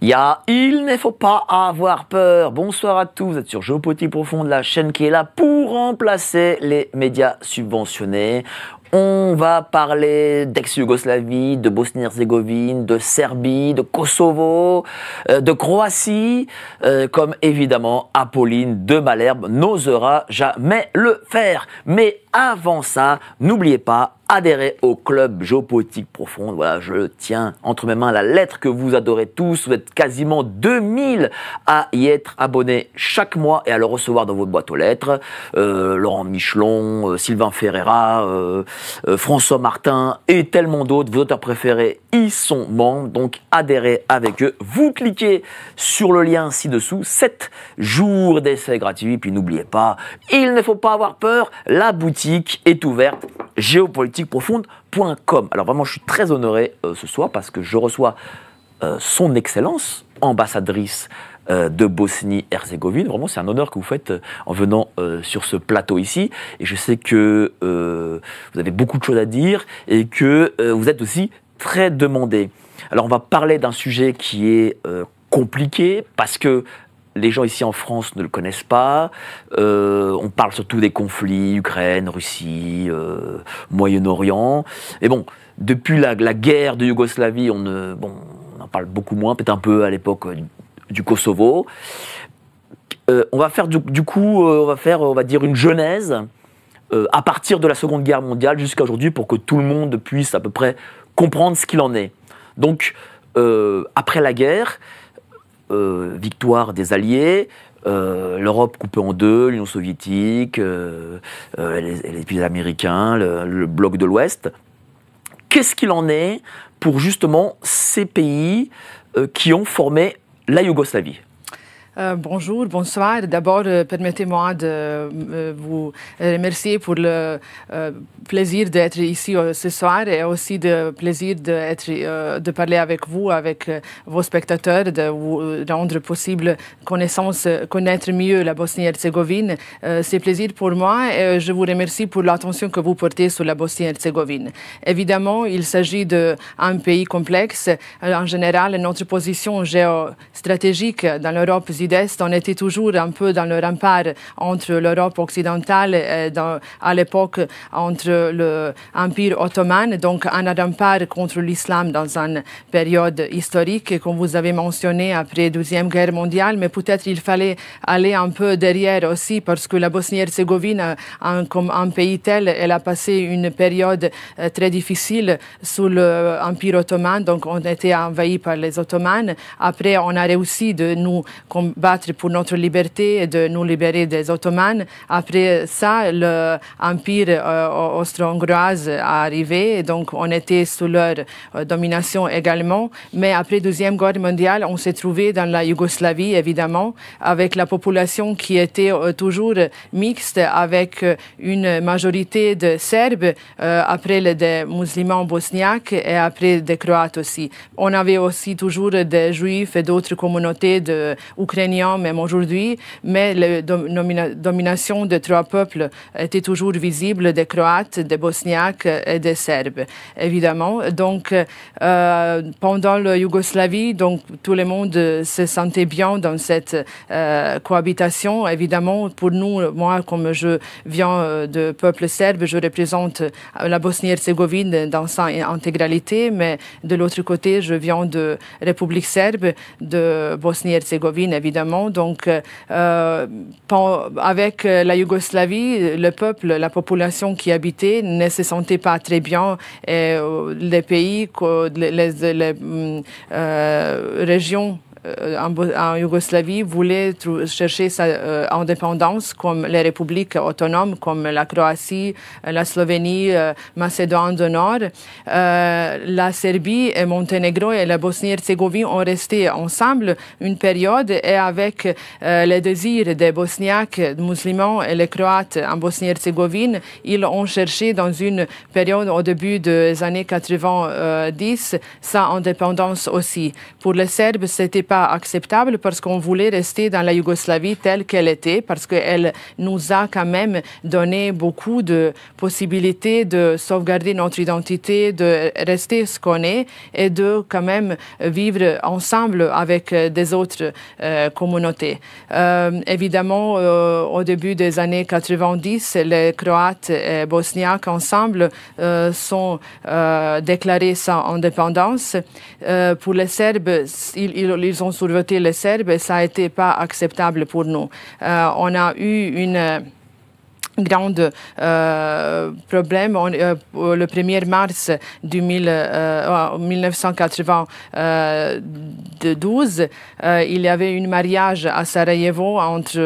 Il ne faut pas avoir peur. Bonsoir à tous, vous êtes sur Géopolitique Profonde, la chaîne qui est là pour remplacer les médias subventionnés. On va parler d'ex-Yougoslavie, de Bosnie-Herzégovine, de Serbie, de Kosovo, de Croatie, comme évidemment Apolline de Malherbe n'osera jamais le faire. Mais avant ça, n'oubliez pas, adhérez au club Géopolitique Profonde. Voilà, je tiens entre mes mains la lettre que vous adorez tous. Vous êtes quasiment 2000 à y être abonnés chaque mois et à le recevoir dans votre boîte aux lettres. Laurent Michelon, Sylvain Ferreira, François Martin et tellement d'autres. Vos auteurs préférés y sont membres, donc adhérez avec eux. Vous cliquez sur le lien ci-dessous. 7 jours d'essai gratuit. Puis n'oubliez pas, il ne faut pas avoir peur. La boutique est ouverte. géopolitiqueprofonde.com. Alors vraiment, je suis très honoré ce soir parce que je reçois son Excellence, ambassadrice de Bosnie-Herzégovine. Vraiment, c'est un honneur que vous faites en venant sur ce plateau ici. Et je sais que vous avez beaucoup de choses à dire et que vous êtes aussi très demandé. Alors, on va parler d'un sujet qui est compliqué parce que les gens ici en France ne le connaissent pas. On parle surtout des conflits, Ukraine, Russie, Moyen-Orient. Et bon, depuis la guerre de Yougoslavie, on en parle beaucoup moins, peut-être un peu à l'époque du Kosovo. On va faire on va dire une genèse à partir de la Seconde Guerre mondiale jusqu'à aujourd'hui pour que tout le monde puisse à peu près comprendre ce qu'il en est. Donc, après la guerre, victoire des Alliés, l'Europe coupée en deux, l'Union soviétique, les pays américains, le bloc de l'Ouest. Qu'est-ce qu'il en est pour justement ces pays qui ont formé la Yougoslavie ? Bonjour, bonsoir. D'abord, permettez-moi de vous remercier pour le plaisir d'être ici ce soir et aussi le plaisir de parler avec vous, avec vos spectateurs, de vous rendre possible connaître mieux la Bosnie-Herzégovine. C'est un plaisir pour moi et je vous remercie pour l'attention que vous portez sur la Bosnie-Herzégovine. Évidemment, il s'agit d'un pays complexe. En général, notre position géostratégique dans l'Europe Sud-Est, on était toujours un peu dans le rempart entre l'Europe occidentale et à l'époque entre l'Empire ottoman, donc un rempart contre l'islam dans une période historique, comme vous avez mentionné, après la Deuxième Guerre mondiale, mais peut-être il fallait aller un peu derrière aussi parce que la Bosnie-Herzégovine, comme un pays tel, elle a passé une période très difficile sous l'Empire ottoman, donc on était envahi par les Ottomans. Après, on a réussi de nous combattre pour notre liberté et de nous libérer des Ottomans. Après ça, l'Empire austro-hongrois est arrivé, et donc on était sous leur domination également. Mais après la Deuxième Guerre mondiale, on s'est trouvé dans la Yougoslavie, évidemment, avec la population qui était toujours mixte, avec une majorité de Serbes, après des musulmans bosniaques et après des Croates aussi. On avait aussi toujours des Juifs et d'autres communautés ukrainiens, même aujourd'hui, mais la domination de trois peuples était toujours visible, des Croates, des Bosniaques et des Serbes, évidemment. Donc, pendant la Yougoslavie, donc, tout le monde se sentait bien dans cette cohabitation. Évidemment, pour nous, moi, comme je viens de peuple serbe, je représente la Bosnie-Herzégovine dans sa intégralité, mais de l'autre côté, je viens de République serbe, de Bosnie-Herzégovine, évidemment. Donc, avec la Yougoslavie, le peuple, la population qui habitait ne se sentait pas très bien. Et les pays, les régions en Yougoslavie voulait chercher sa indépendance, comme les républiques autonomes, comme la Croatie, la Slovénie, Macédoine du Nord. La Serbie et Monténégro et la Bosnie-Herzégovine ont resté ensemble une période, et avec les désirs des Bosniaques, musulmans et les Croates en Bosnie-Herzégovine, ils ont cherché dans une période au début des années 90 sa indépendance aussi. Pour les Serbes, c'était pas pas acceptable parce qu'on voulait rester dans la Yougoslavie telle qu'elle était, parce qu'elle nous a quand même donné beaucoup de possibilités de sauvegarder notre identité, de rester ce qu'on est et de quand même vivre ensemble avec des autres communautés. Évidemment, au début des années 90, les Croates et Bosniaques ensemble sont déclarés sans indépendance. Pour les Serbes, ils ont survoté les Serbes et ça n'a été pas acceptable pour nous. On a eu une grand problème. Le 1er mars 1992, il y avait un mariage à Sarajevo entre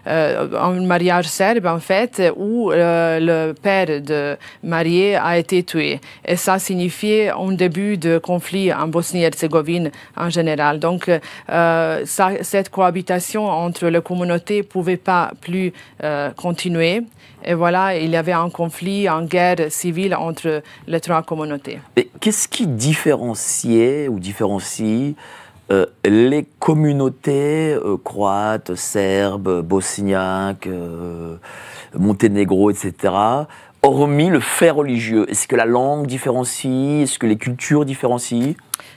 un mariage serbe en fait, où le père de marié a été tué. Et ça signifiait un début de conflit en Bosnie-Herzégovine en général. Donc, cette cohabitation entre les communautés ne pouvait pas plus continuer. Et voilà, il y avait un conflit, une guerre civile entre les trois communautés. Et qu'est-ce qui différenciait ou différencie les communautés croates, serbes, bosniaques, Monténégro, etc., hormis le fait religieux? Est-ce que la langue différencie? Est-ce que les cultures différencient?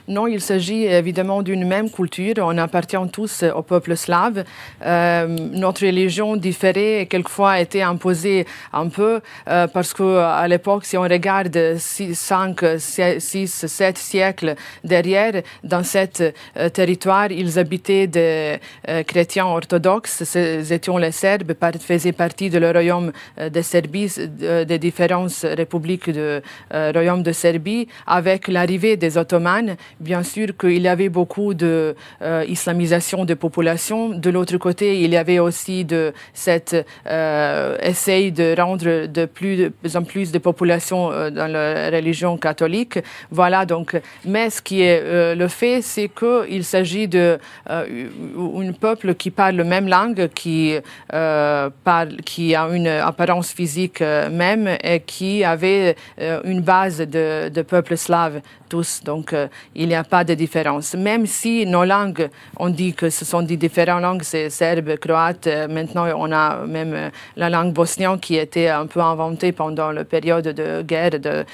Non, il s'agit évidemment d'une même culture. On appartient tous au peuple slave. Notre religion différait et quelquefois était imposée un peu parce qu'à l'époque, si on regarde 5, 6, 7 siècles derrière, dans ce territoire, ils habitaient des chrétiens orthodoxes. Ces étions les Serbes, faisaient partie de le royaume de Serbie, des différentes républiques du royaume de Serbie. Avec l'arrivée des Ottomans, bien sûr qu'il y avait beaucoup d'islamisation de population. De l'autre côté, il y avait aussi cet essai de rendre de plus en plus de population dans la religion catholique. Voilà, donc, mais ce qui est le fait, c'est qu'il s'agit d'un peuple qui parle la même langue, qui a une apparence physique même et qui avait une base de peuple slave tous. Donc, il n'y a pas de différence. Même si nos langues, on dit que ce sont des différentes langues, c'est serbe, croate. Maintenant, on a même la langue bosnienne qui était un peu inventée pendant la période de guerre de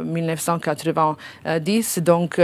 1990. Donc,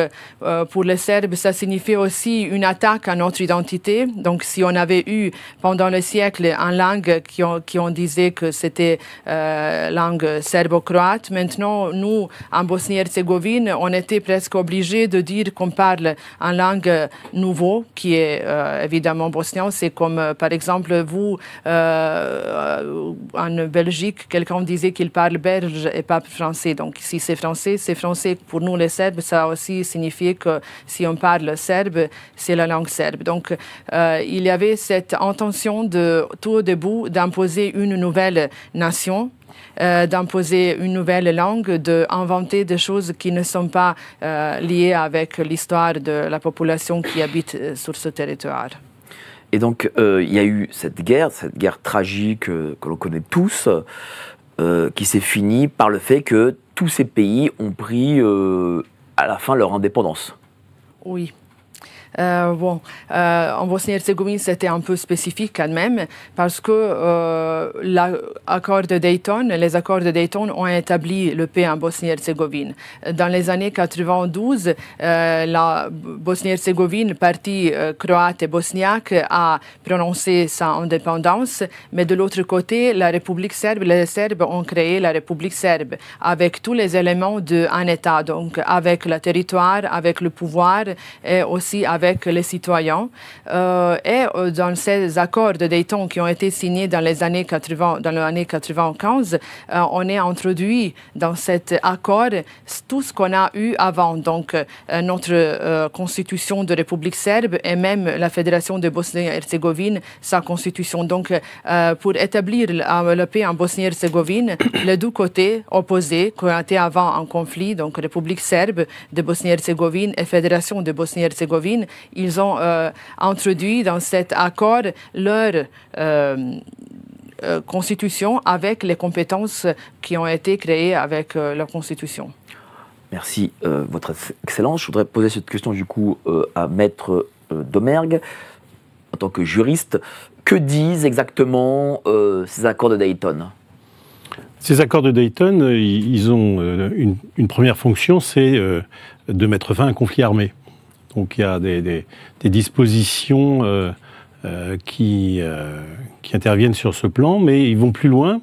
pour les Serbes, ça signifie aussi une attaque à notre identité. Donc, si on avait eu pendant le siècle une langue qui on disait que c'était langue serbo-croate, maintenant, nous, en Bosnie-Herzégovine, on était presque obligés de dire qu'on parle en langue nouveau, qui est évidemment bosnien. C'est comme, par exemple, vous, en Belgique, quelqu'un disait qu'il parle belge et pas français. Donc, si c'est français, c'est français. Pour nous, les Serbes, ça aussi signifie que si on parle serbe, c'est la langue serbe. Donc, il y avait cette intention de, tout au début, d'imposer une nouvelle nation, d'imposer une nouvelle langue, d'inventer des choses qui ne sont pas liées avec l'histoire de la population qui habite sur ce territoire. Et donc, il y a eu cette guerre tragique que l'on connaît tous, qui s'est finie par le fait que tous ces pays ont pris à la fin leur indépendance. Oui. En Bosnie-Herzégovine, c'était un peu spécifique quand même, parce que les accords de Dayton ont établi le paix en Bosnie-Herzégovine. Dans les années 92, la Bosnie-Herzégovine, partie croate et bosniaque, a prononcé sa indépendance, mais de l'autre côté, la République serbe, les Serbes ont créé la République serbe, avec tous les éléments d'un État, donc avec le territoire, avec le pouvoir et aussi avec les citoyens. Et dans ces accords de Dayton qui ont été signés dans les années 95, on a introduit dans cet accord tout ce qu'on a eu avant. Donc, notre constitution de République serbe et même la Fédération de Bosnie-Herzégovine, sa constitution. Donc, pour établir la paix en Bosnie-Herzégovine, les deux côtés opposés, qui étaient avant en conflit, donc République serbe de Bosnie-Herzégovine et Fédération de Bosnie-Herzégovine, ils ont introduit dans cet accord leur constitution avec les compétences qui ont été créées avec la constitution. Merci, Votre Excellence. Je voudrais poser cette question du coup à Maître Domergue, en tant que juriste. Que disent exactement ces accords de Dayton ? Ces accords de Dayton, ils ont une première fonction, c'est de mettre fin à un conflit armé. Donc il y a des dispositions qui interviennent sur ce plan, mais ils vont plus loin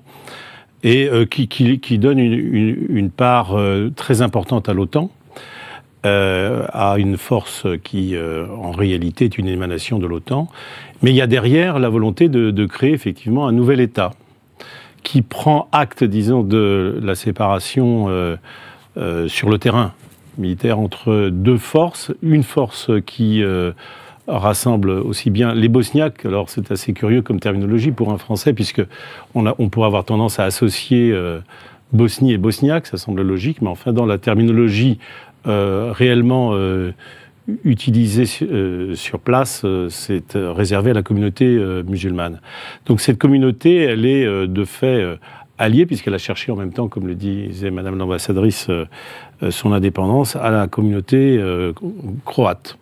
et qui donnent une part très importante à l'OTAN, à une force qui, en réalité, est une émanation de l'OTAN. Mais il y a derrière la volonté de créer effectivement un nouvel État qui prend acte, disons, de la séparation sur le terrain militaire entre deux forces. Une force qui rassemble aussi bien les Bosniaques. Alors c'est assez curieux comme terminologie pour un Français, puisque on pourrait avoir tendance à associer Bosnie et Bosniaques, ça semble logique, mais enfin dans la terminologie réellement utilisée sur place, c'est réservé à la communauté musulmane. Donc cette communauté, elle est de fait alliée, puisqu'elle a cherché en même temps, comme le disait Madame l'ambassadrice, son indépendance à la communauté croate.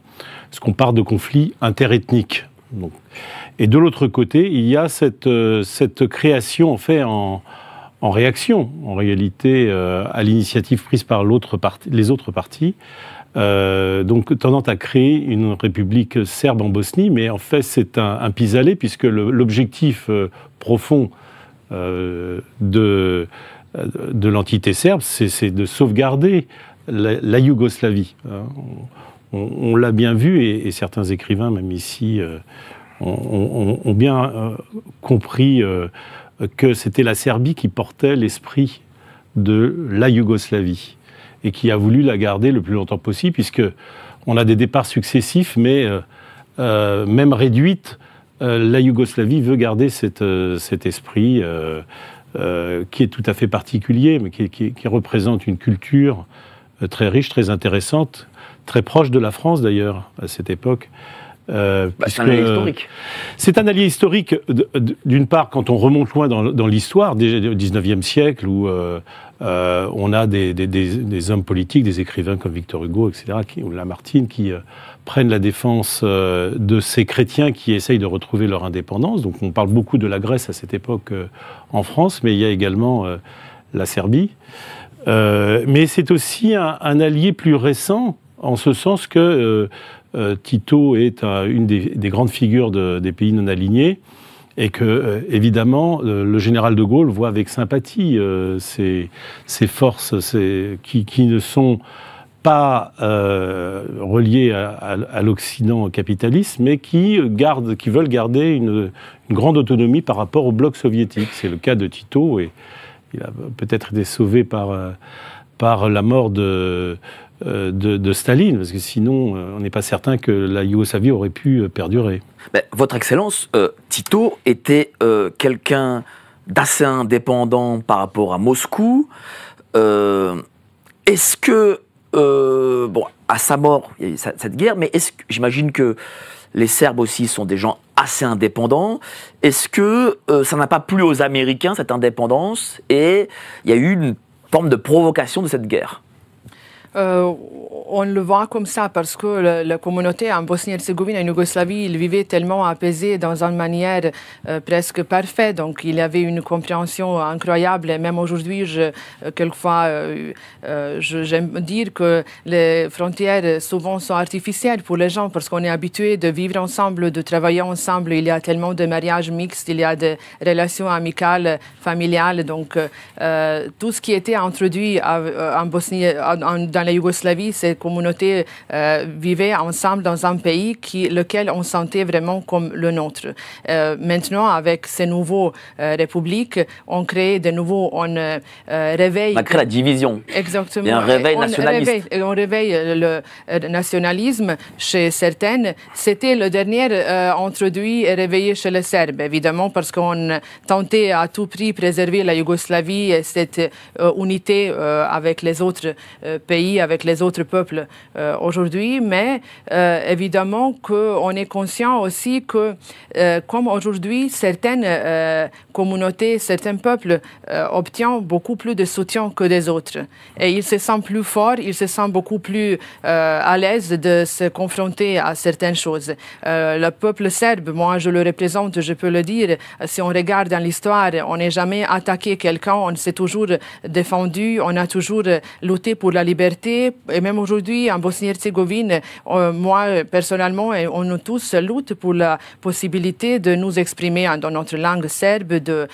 Parce qu'on part de conflits interethniques. Donc. Et de l'autre côté, il y a cette création en fait en réaction, en réalité, à l'initiative prise par les autres partis, donc tendant à créer une république serbe en Bosnie, mais en fait c'est un pis-aller, puisque l'objectif profond de l'entité serbe, c'est de sauvegarder la Yougoslavie. On l'a bien vu, et certains écrivains, même ici, ont bien compris que c'était la Serbie qui portait l'esprit de la Yougoslavie et qui a voulu la garder le plus longtemps possible, puisqu'on a des départs successifs, mais même réduite, la Yougoslavie veut garder cet esprit qui est tout à fait particulier, mais qui représente une culture très riche, très intéressante, très proche de la France d'ailleurs, à cette époque. C'est un allié historique. C'est un allié historique, d'une part, quand on remonte loin dans l'histoire, déjà au XIXe siècle, où on a des hommes politiques, des écrivains comme Victor Hugo, etc., ou Lamartine, qui prennent la défense de ces chrétiens qui essayent de retrouver leur indépendance. Donc on parle beaucoup de la Grèce à cette époque en France, mais il y a également la Serbie. Mais c'est aussi un allié plus récent, en ce sens que Tito est une des grandes figures des pays non alignés, et que, évidemment, le général de Gaulle voit avec sympathie ces forces qui ne sont pas reliées à l'Occident capitaliste, mais qui veulent garder une grande autonomie par rapport au bloc soviétique. C'est le cas de Tito, et il a peut-être été sauvé par la mort de Staline, parce que sinon, on n'est pas certain que la Yougoslavie aurait pu perdurer. Mais, Votre Excellence, Tito était quelqu'un d'assez indépendant par rapport à Moscou. Est-ce que, à sa mort, il y a eu cette guerre, mais j'imagine que les Serbes aussi sont des gens assez indépendants. Est-ce que ça n'a pas plu aux Américains, cette indépendance, et il y a eu une forme de provocation de cette guerre? On le voit comme ça parce que la communauté en Bosnie-Herzégovine, en Yougoslavie, il vivait tellement apaisé dans une manière presque parfaite. Donc, il y avait une compréhension incroyable. Et même aujourd'hui, quelquefois, j'aime dire que les frontières souvent sont artificielles pour les gens parce qu'on est habitué de vivre ensemble, de travailler ensemble. Il y a tellement de mariages mixtes, il y a des relations amicales, familiales. Donc, tout ce qui était introduit en Bosnie, dans la Yougoslavie, ces communautés vivaient ensemble dans un pays lequel on sentait vraiment comme le nôtre. Maintenant, avec ces nouveaux républiques, on crée de nouveau, on réveille... On a créé la division. Exactement. Il y a un réveil nationaliste. On réveille le nationalisme chez certaines. C'était le dernier introduit et réveillé chez les Serbes, évidemment, parce qu'on tentait à tout prix préserver la Yougoslavie et cette unité avec les autres pays vit avec les autres peuples aujourd'hui, mais évidemment qu'on est conscient aussi que, comme aujourd'hui, certaines communautés, certains peuples obtiennent beaucoup plus de soutien que des autres. Et ils se sentent plus forts, ils se sentent beaucoup plus à l'aise de se confronter à certaines choses. Le peuple serbe, moi je le représente, je peux le dire, si on regarde dans l'histoire, on n'est jamais attaqué quelqu'un, on s'est toujours défendu, on a toujours lutté pour la liberté. Et même aujourd'hui, en Bosnie-Herzégovine, moi personnellement, on nous tous lutte pour la possibilité de nous exprimer dans notre langue serbe, de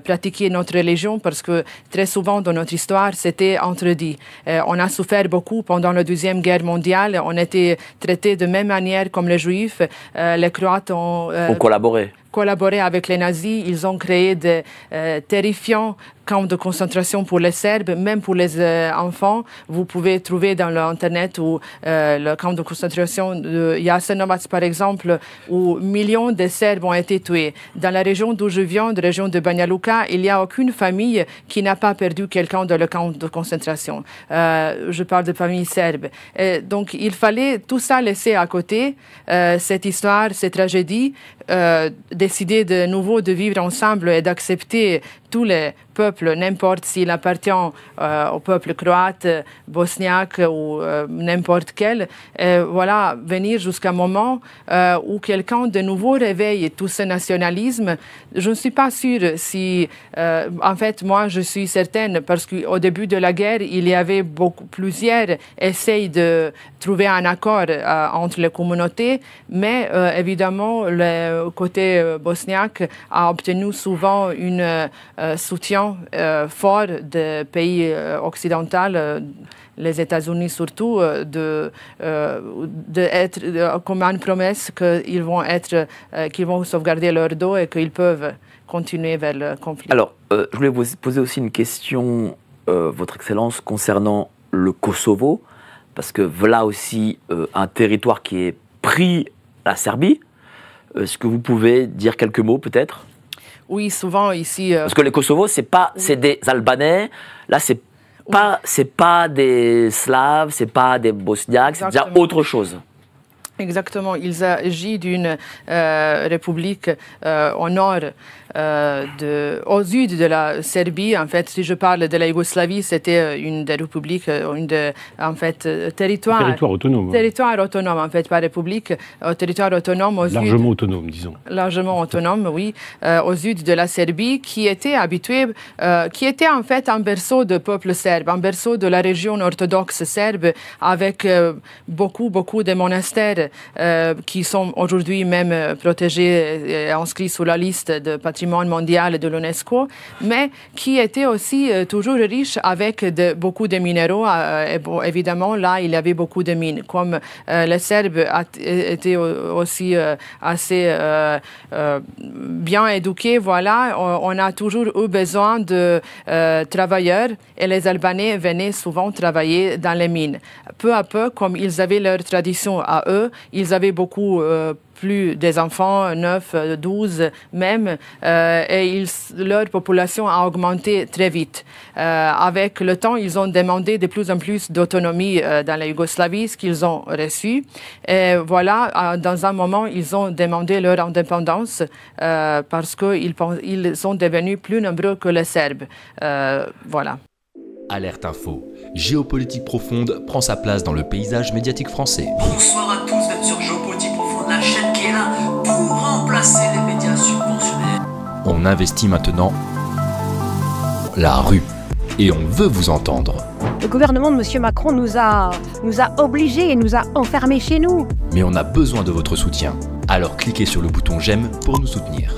pratiquer notre religion, parce que très souvent dans notre histoire, c'était interdit. On a souffert beaucoup pendant la Deuxième Guerre mondiale, on était traités de même manière comme les Juifs. Les Croates ont collaboré avec les nazis, ils ont créé des terrifiants camps de concentration pour les Serbes, même pour les enfants. Vous pouvez trouver dans l'Internet où le camp de concentration de Jasenovac, par exemple, où millions de Serbes ont été tués. Dans la région d'où je viens, de la région de Banja Luka, il n'y a aucune famille qui n'a pas perdu quelqu'un dans le camp de concentration. Je parle de famille serbe. Donc, il fallait tout ça laisser à côté, cette histoire, cette tragédie, décider de nouveau de vivre ensemble et d'accepter tous les peuples, n'importe s'il appartient au peuple croate, bosniaque ou n'importe quel. Voilà, venir jusqu'à un moment où quelqu'un de nouveau réveille tout ce nationalisme. Je ne suis pas sûre si... en fait, moi, je suis certaine, parce qu'au début de la guerre, il y avait plusieurs essais de trouver un accord entre les communautés, mais évidemment, le côté bosniaque a obtenu souvent un soutien fort des pays occidentaux, les États-Unis surtout, d'être comme une promesse qu'ils vont sauvegarder leur dos et qu'ils peuvent continuer vers le conflit. Alors, je voulais vous poser aussi une question, Votre Excellence, concernant le Kosovo, parce que voilà aussi un territoire qui est pris à la Serbie. Est-ce que vous pouvez dire quelques mots peut-être ? Oui, souvent ici... Parce que le Kosovo, c'est des Albanais, là c'est pas des Slaves, c'est pas des Bosniaques, c'est déjà autre chose. Exactement, il s'agit d'une république au nord, au sud de la Serbie. En fait, si je parle de la Yougoslavie, c'était une des républiques, territoire autonome. Territoire autonome, en fait, pas république, territoire autonome au largement autonome, disons. Largement autonome, oui, au sud de la Serbie, qui était qui était en fait un berceau de peuple serbe, un berceau de la région orthodoxe serbe, avec beaucoup de monastères qui sont aujourd'hui même protégés et inscrits sur la liste de patrimoine mondial de l'UNESCO, mais qui était aussi toujours riche avec beaucoup de minéraux. Et bon, évidemment, là, il y avait beaucoup de mines. Comme les Serbes étaient aussi assez bien éduqués, voilà, on a toujours eu besoin de travailleurs et les Albanais venaient souvent travailler dans les mines. Peu à peu, comme ils avaient leur tradition à eux, ils avaient beaucoup plus des enfants, 9, 12 même, et leur population a augmenté très vite. Avec le temps, ils ont demandé de plus en plus d'autonomie dans la Yougoslavie, ce qu'ils ont reçu. Et voilà, dans un moment, ils ont demandé leur indépendance parce qu'ils sont devenus plus nombreux que les Serbes. Voilà. Alerte Info. Géopolitique profonde prend sa place dans le paysage médiatique français. Bonsoir à tous, vous êtes sur Géopolitique profonde, la chaîne qui est là pour remplacer les médias subventionnés. On investit maintenant la rue et on veut vous entendre. Le gouvernement de M. Macron nous a obligés et nous a enfermés chez nous. Mais on a besoin de votre soutien. Alors cliquez sur le bouton j'aime pour nous soutenir.